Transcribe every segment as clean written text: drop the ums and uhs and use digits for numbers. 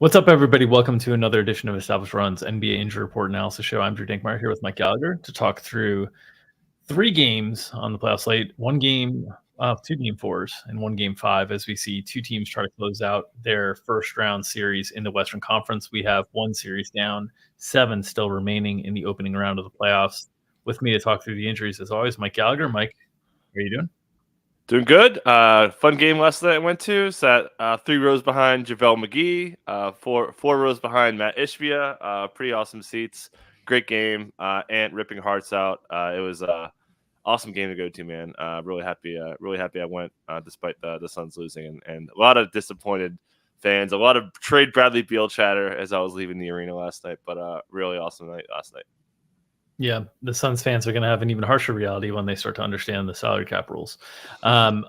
What's up, everybody? Welcome to another edition of Established Run's NBA Injury Report Analysis Show. I'm Drew Dinkmeyer here with Mike Gallagher to talk through 3 games on the playoff slate, 2 game fours, and 1 game 5 as we see 2 teams try to close out their first round series in the Western Conference. We have 1 series down, 7 still remaining in the opening round of the playoffs. With me to talk through the injuries, as always, Mike Gallagher. Mike, how are you doing? Doing good. Fun game last night I went to. Sat 3 rows behind JaVale McGee, four rows behind Matt Ishbia. Pretty awesome seats. Great game. Ant ripping hearts out. It was awesome game to go to, man. Really happy I went despite the Suns losing and a lot of disappointed fans. A lot of trade Bradley Beal chatter as I was leaving the arena last night. But really awesome night last night. Yeah, the Suns fans are going to have an even harsher reality when they start to understand the salary cap rules. And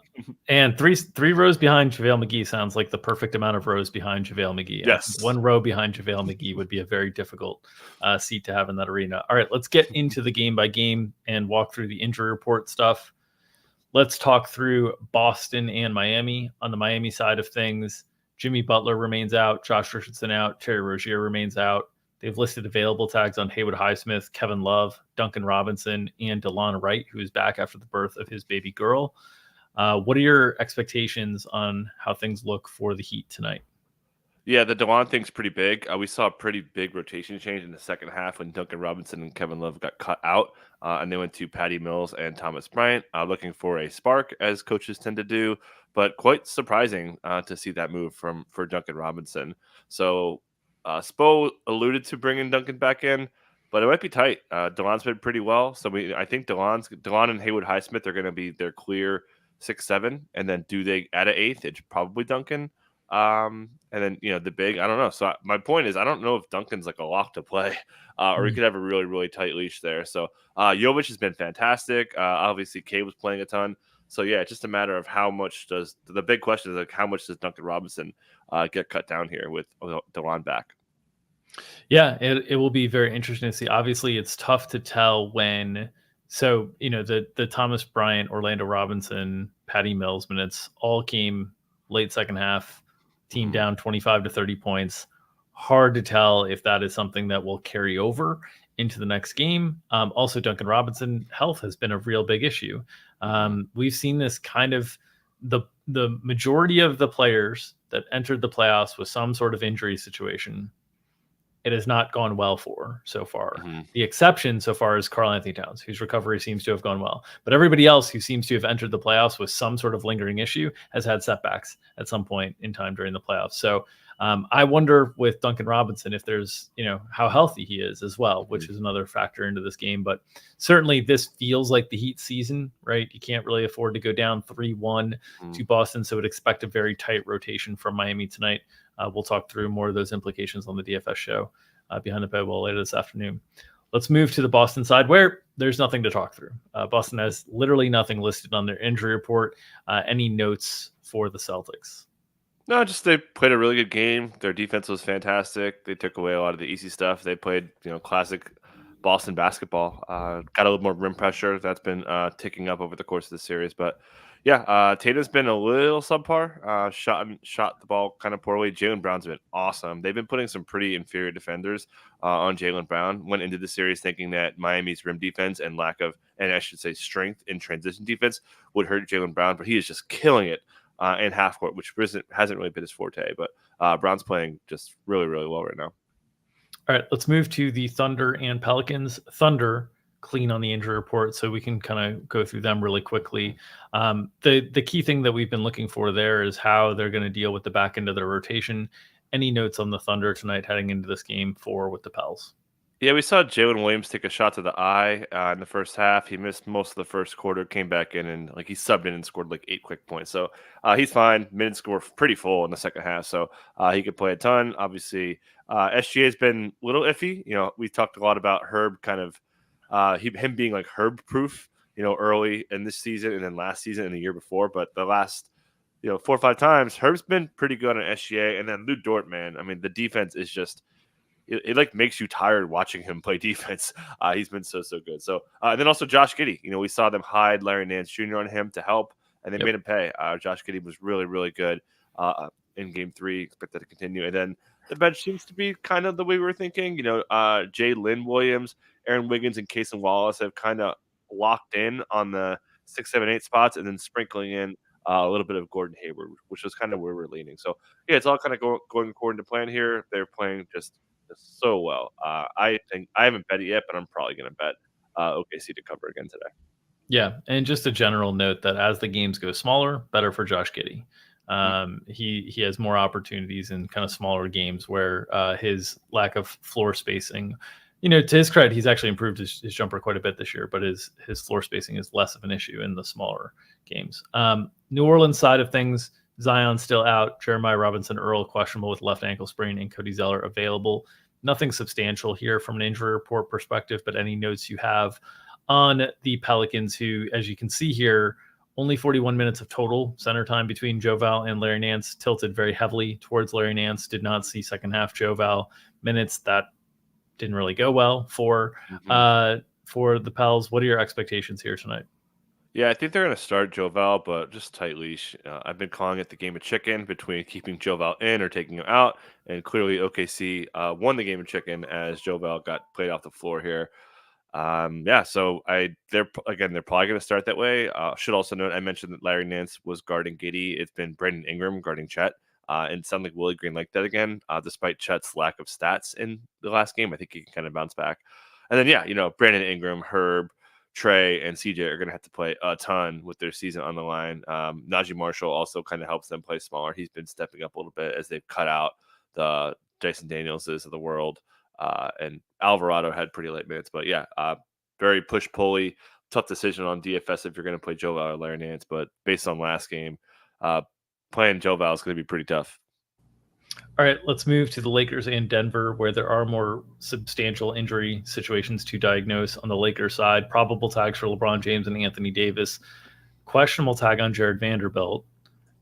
three rows behind JaVale McGee sounds like the perfect amount of rows behind JaVale McGee. Yes. 1 row behind JaVale McGee would be a very difficult seat to have in that arena. All right, let's get into the game by game and walk through the injury report stuff. Let's talk through Boston and Miami. On the Miami side of things, Jimmy Butler remains out, Josh Richardson out, Terry Rozier remains out. They've listed available tags on Haywood Highsmith, Kevin Love, Duncan Robinson, and DeLon Wright, who is back after the birth of his baby girl. What are your expectations on how things look for the Heat tonight? Yeah, the DeLon thing's pretty big. We saw a pretty big rotation change in the second half when Duncan Robinson and Kevin Love got cut out, and they went to Patty Mills and Thomas Bryant, looking for a spark, as coaches tend to do. But quite surprising to see that move for Duncan Robinson. So Spo alluded to bringing Duncan back in, but it might be tight. DeLon's been pretty well, so I think DeLon and Haywood Highsmith are going to be their clear 6-7, and then do they add an eighth? It's probably Duncan. And then, the big, I don't know. So my point is, I don't know if Duncan's like a lock to play, or we could have a really, really tight leash there. So Jovic has been fantastic. Obviously, K was playing a ton. So yeah, it's just a matter of how much the big question is like how much does Duncan Robinson get cut down here with DeLon back? Yeah, it will be very interesting to see. Obviously, it's tough to tell when. So the Thomas Bryant, Orlando Robinson, Patty Mills minutes all came late second half. Team down 25 to 30 points. Hard to tell if that is something that will carry over into the next game. Also, Duncan Robinson health has been a real big issue. We've seen this kind of the majority of the players that entered the playoffs with some sort of injury situation, it has not gone well for so far. The exception so far is Karl Anthony Towns, whose recovery seems to have gone well. But everybody else who seems to have entered the playoffs with some sort of lingering issue has had setbacks at some point in time during the playoffs. So I wonder with Duncan Robinson if there's, how healthy he is as well, which is another factor into this game. But certainly this feels like the Heat season, right? You can't really afford to go down 3-1 to Boston. So would expect a very tight rotation from Miami tonight. We'll talk through more of those implications on the DFS show behind the paywall later this afternoon. Let's move to the Boston side where there's nothing to talk through. Boston has literally nothing listed on their injury report. Any notes for the Celtics? No, just they played a really good game. Their defense was fantastic. They took away a lot of the easy stuff. They played, classic Boston basketball. Got a little more rim pressure. That's been ticking up over the course of the series. But yeah, Tatum's been a little subpar. Shot the ball kind of poorly. Jaylen Brown's been awesome. They've been putting some pretty inferior defenders on Jaylen Brown. Went into the series thinking that Miami's rim defense and strength in transition defense would hurt Jaylen Brown, but he is just killing it in half court, which hasn't really been his forte. But Brown's playing just really, really well right now. All right, let's move to the Thunder and Pelicans. Thunder clean on the injury report, so we can kind of go through them really quickly. The key thing that we've been looking for there is how they're going to deal with the back end of their rotation. Any notes on the Thunder tonight heading into this game with the Pels? Yeah, we saw Jalen Williams take a shot to the eye in the first half. He missed most of the first quarter, came back in, and he subbed in and scored 8 quick points. So he's fine. Minutes score pretty full in the second half, so he could play a ton. Obviously, SGA has been a little iffy. We talked a lot about Herb kind of him being Herb proof, early in this season and then last season and the year before. But the last 4 or 5 times, Herb's been pretty good on SGA, and then Lou Dort, man. I mean, the defense is just. It makes you tired watching him play defense. He's been so good. So and then also Josh Giddey. We saw them hide Larry Nance Jr. on him to help, and they made him pay. Josh Giddey was really, really good. in Game 3. Expect that to continue. And then the bench seems to be kind of the way we were thinking. Jay Lynn Williams, Aaron Wiggins, and Casey Wallace have kind of locked in on the 6, 7, 8 spots, and then sprinkling in a little bit of Gordon Hayward, which was kind of where we're leaning. So yeah, it's all kind of going according to plan here. They're playing just so well. I think I haven't bet it yet, but I'm probably going to bet OKC to cover again today. Yeah, and just a general note that as the games go smaller, better for Josh Giddey. He has more opportunities in kind of smaller games where his lack of floor spacing, to his credit, he's actually improved his jumper quite a bit this year, but his floor spacing is less of an issue in the smaller games. New Orleans side of things, Zion still out, Jeremiah Robinson Earl questionable with left ankle sprain, and Cody Zeller available. Nothing substantial here from an injury report perspective, but any notes you have on the Pelicans, who, as you can see here, only 41 minutes of total center time between Joe Val and Larry Nance, tilted very heavily towards Larry Nance. Did not see second half Joe Val minutes. That didn't really go well for the Pels. What are your expectations here tonight? Yeah, I think they're going to start Joe Val, but just tight leash. I've been calling it the game of chicken between keeping Joe Val in or taking him out, and clearly OKC won the game of chicken as Joe Val got played off the floor here. So they're probably going to start that way. Should also note, I mentioned that Larry Nance was guarding Giddey. It's been Brandon Ingram guarding Chet, and it sounded like Willie Green like that again. Despite Chet's lack of stats in the last game, I think he can kind of bounce back. And then Brandon Ingram, Herb, Trey, and CJ are going to have to play a ton with their season on the line. Najee Marshall also kind of helps them play smaller. He's been stepping up a little bit as they've cut out the Jason Danielses of the world. And Alvarado had pretty late minutes, but very push-pulley, tough decision on DFS if you're going to play Joe Val or Larry Nance. But based on last game, playing Joe Val is going to be pretty tough. All right, let's move to the Lakers and Denver, where there are more substantial injury situations to diagnose on the Lakers side. Probable tags for LeBron James and Anthony Davis. Questionable tag on Jared Vanderbilt.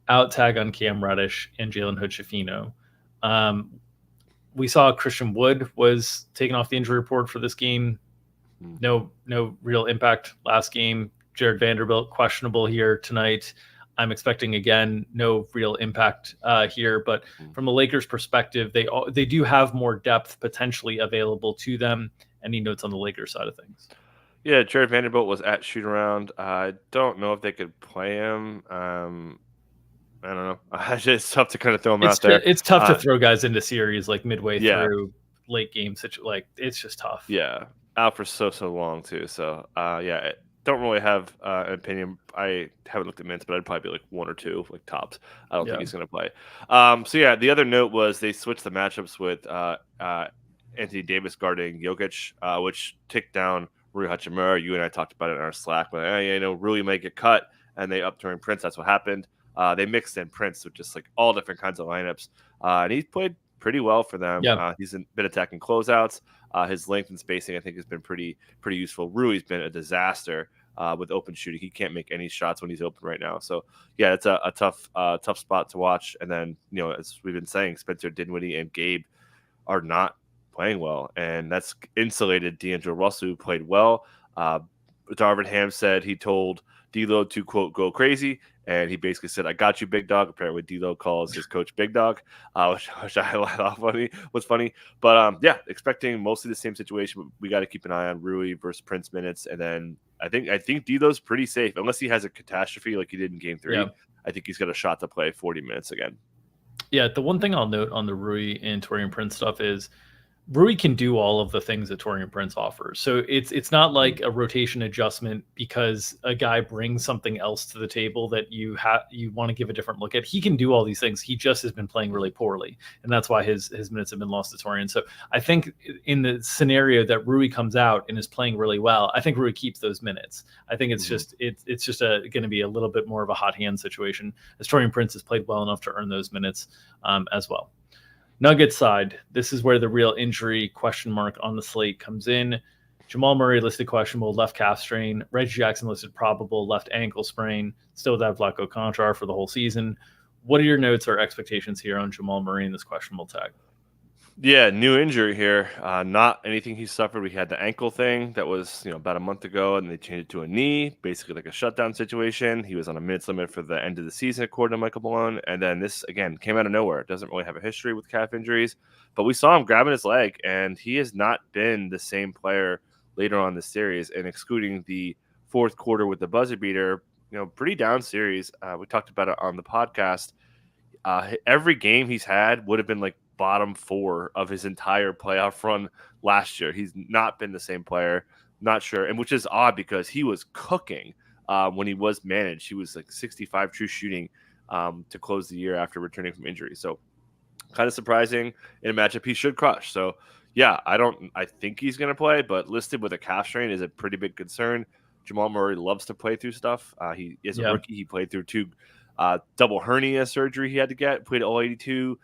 Out tag on Cam Reddish and Jalen Hood-Schifino. We saw Christian Wood was taken off the injury report for this game. No real impact last game. Jared Vanderbilt questionable here tonight. I'm expecting, again, no real impact here. But from the Lakers' perspective, they do have more depth potentially available to them. Any notes on the Lakers side of things? Yeah, Jared Vanderbilt was at shoot-around. I don't know if they could play him. I don't know. It's tough to kind of throw him out there. It's tough to throw guys into series like midway through late game. It's just tough. Yeah, out for so long too. So don't really have an opinion. I haven't looked at minutes, but I'd probably be like 1 or 2 like tops. I don't think he's going to play. The other note was they switched the matchups with Anthony Davis guarding Jokic, which ticked down Rui Hachimura. You and I talked about it in our Slack, but Rui might get cut, and they upped during Prince. That's what happened. They mixed in Prince with just like all different kinds of lineups, and he's played pretty well for them. Yeah. He's been attacking closeouts. His length and spacing, I think, has been pretty useful. Rui's been a disaster with open shooting. He can't make any shots when he's open right now. So yeah, it's a tough spot to watch. And then as we've been saying, Spencer Dinwiddie and Gabe are not playing well, and that's insulated D'Angelo Russell, who played well. Darvin Ham said he told D'Lo to, quote, go crazy, and he basically said, I got you, big dog. Apparently D'Lo calls his coach big dog, which I thought was funny. But expecting mostly the same situation. We got to keep an eye on Rui versus Prince minutes, and then I think D'Lo's pretty safe unless he has a catastrophe like he did in Game 3. Yeah. I think he's got a shot to play 40 minutes again. Yeah, the one thing I'll note on the Rui and Taurean Prince stuff is Rui can do all of the things that Taurean Prince offers. So it's not like a rotation adjustment because a guy brings something else to the table that you want to give a different look at. He can do all these things. He just has been playing really poorly, and that's why his minutes have been lost to Taurean. So I think in the scenario that Rui comes out and is playing really well, I think Rui keeps those minutes. I think it's just going to be a little bit more of a hot hand situation, as Taurean Prince has played well enough to earn those minutes as well. Nuggets side, this is where the real injury question mark on the slate comes in. Jamal Murray listed questionable left calf strain. Reggie Jackson listed probable left ankle sprain. Still without Vlatko Konchar for the whole season. What are your notes or expectations here on Jamal Murray in this questionable tag? Yeah, new injury here. Not anything he suffered. We had the ankle thing that was, about a month ago, and they changed it to a knee, basically like a shutdown situation. He was on a minutes limit for the end of the season, according to Michael Malone. And then this again came out of nowhere. Doesn't really have a history with calf injuries, but we saw him grabbing his leg, and he has not been the same player later on in the series. And excluding the fourth quarter with the buzzer beater, pretty down series. We talked about it on the podcast. Every game he's had would have been like bottom four of his entire playoff run last year. He's not been the same player. Not sure, and which is odd because he was cooking when he was managed. He was like 65 true shooting to close the year after returning from injury. So kind of surprising in a matchup he should crush. So yeah, I think he's going to play, but listed with a calf strain is a pretty big concern. Jamal Murray loves to play through stuff. He is a rookie. He played through two double hernia surgery he had to get, played all 82.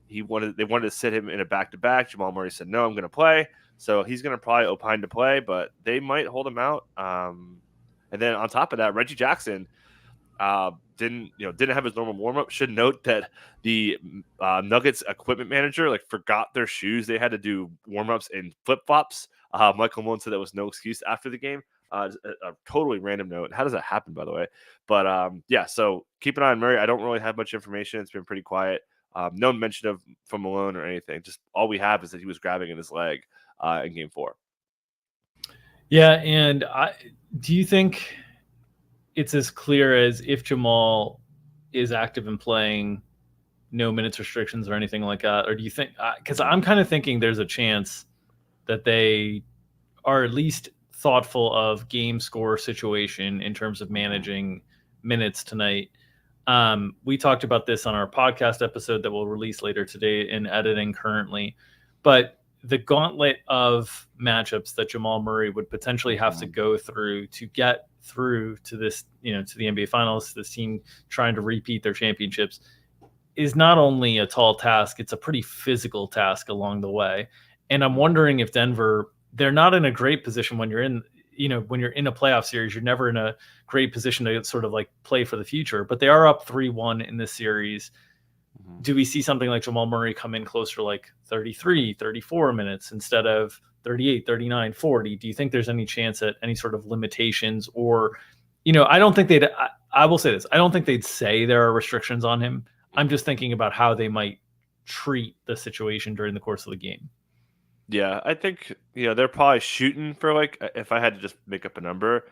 They wanted to sit him in a back-to-back. Jamal Murray said, no, I'm going to play. So he's going to probably opine to play, but they might hold him out. And then on top of that, Reggie Jackson didn't have his normal warm-up. Should note that the Nuggets equipment manager forgot their shoes. They had to do warm-ups in flip-flops. Michael Malone said that was no excuse after the game. A totally random note. How does that happen, by the way? But so keep an eye on Murray. I don't really have much information. It's been pretty quiet. No mention from Malone or anything. Just all we have is that he was grabbing in his leg in Game 4. Yeah, and do you think it's as clear as if Jamal is active and playing, no minutes restrictions or anything like that? Or do you think, because I'm kind of thinking there's a chance that they are at least thoughtful of game score situation in terms of managing minutes tonight. We talked about this on our podcast episode that we'll release later today in editing currently, but the gauntlet of matchups that Jamal Murray would potentially have to go through to get through to this, to the NBA Finals, this team trying to repeat their championships, is not only a tall task, it's a pretty physical task along the way. And I'm wondering if Denver, they're not in a great position when you're in, when you're in a playoff series, you're never in a great position to sort of play for the future, but they are up 3-1 in this series. Mm-hmm. Do we see something like Jamal Murray come in closer to 33, 34 minutes instead of 38, 39, 40? Do you think there's any chance at any sort of limitations or, I don't think I will say this. I don't think they'd say there are restrictions on him. I'm just thinking about how they might treat the situation during the course of the game. Yeah, I think, they're probably shooting for if I had to just make up a number,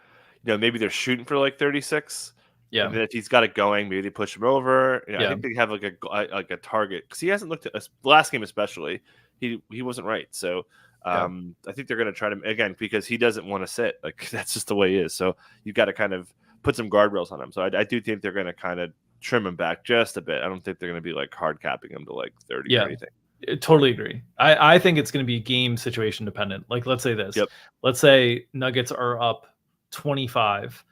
maybe they're shooting for 36. Yeah. And then if he's got it going, maybe they push him over. I think they have a target because he hasn't looked at the last game, especially. He wasn't right. So I think they're going to try to, again, because he doesn't want to sit. That's just the way he is. So you've got to kind of put some guardrails on him. So I do think they're going to kind of trim him back just a bit. I don't think they're going to be hard capping him to 30 or anything. Totally agree. I think it's going to be game situation dependent. Let's say this. Yep. Let's say Nuggets are up 25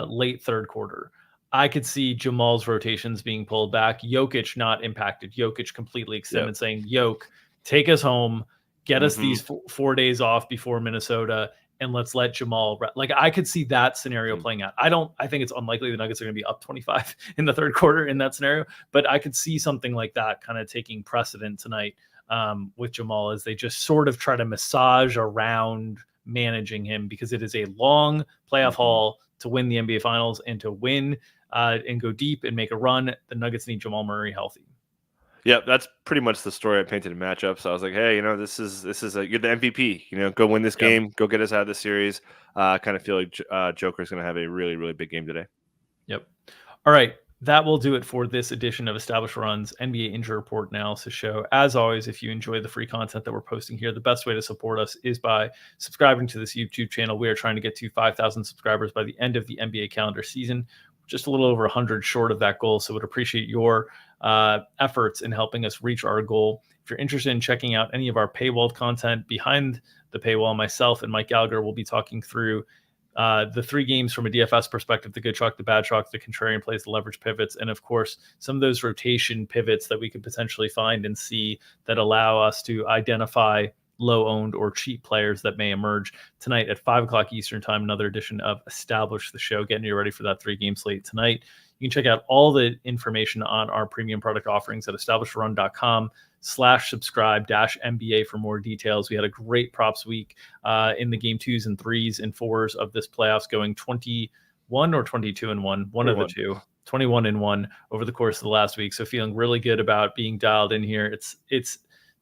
late third quarter. I could see Jamal's rotations being pulled back. Jokic not impacted. Jokic completely extended, saying, Yoke, take us home, get us these 4 days off before Minnesota, and let's let Jamal I could see that scenario playing out. I think it's unlikely the Nuggets are going to be up 25 in the third quarter in that scenario, but I could see something like that kind of taking precedent tonight with Jamal as they just sort of try to massage around managing him, because it is a long playoff haul to win the NBA Finals and to win and go deep and make a run. The Nuggets need Jamal Murray healthy. Yeah, that's pretty much the story I painted in matchups. So I was like, hey, this is you're the MVP. Go win this game. Go get us out of this series. I kind of feel like Joker's going to have a really, really big game today. Yep. All right. That will do it for this edition of Established Run's NBA Injury Report Analysis Show. As always, if you enjoy the free content that we're posting here, the best way to support us is by subscribing to this YouTube channel. We are trying to get to 5,000 subscribers by the end of the NBA calendar season. Just a little over 100 short of that goal, so would appreciate your efforts in helping us reach our goal. If you're interested in checking out any of our paywalled content behind the paywall, myself and Mike Gallagher will be talking through the 3 games from a DFS perspective: the good chalk, the bad chalk, the contrarian plays, the leverage pivots, and of course, some of those rotation pivots that we could potentially find and see that allow us to identify low-owned or cheap players that may emerge tonight at 5 o'clock Eastern time. Another edition of Establish the Show, getting you ready for that 3-game slate tonight. You can check out all the information on our premium product offerings at establishedrun.com/subscribe-MBA for more details. We had a great props week in the game 2s and 3s and 4s of this playoffs, going 21 or 22-1, one of the two. 21-1 over the course of the last week. So feeling really good about being dialed in here. It's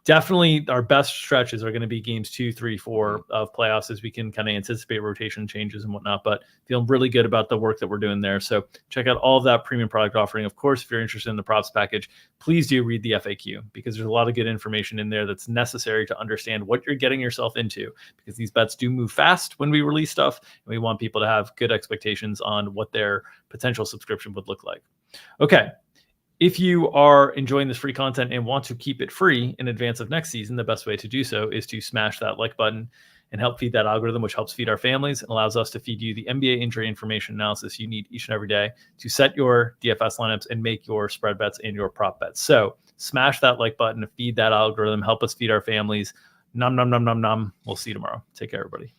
definitely our best stretches are going to be games 2, 3, 4 of playoffs, as we can kind of anticipate rotation changes and whatnot, but feeling really good about the work that we're doing there. So check out all of that premium product offering. Of course, if you're interested in the props package, please do read the FAQ, because there's a lot of good information in there that's necessary to understand what you're getting yourself into, because these bets do move fast when we release stuff, and we want people to have good expectations on what their potential subscription would look like. Okay. If you are enjoying this free content and want to keep it free in advance of next season, the best way to do so is to smash that like button and help feed that algorithm, which helps feed our families and allows us to feed you the NBA injury information analysis you need each and every day to set your DFS lineups and make your spread bets and your prop bets. So smash that like button to feed that algorithm, help us feed our families. Nom, nom, nom, nom, nom. We'll see you tomorrow. Take care, everybody.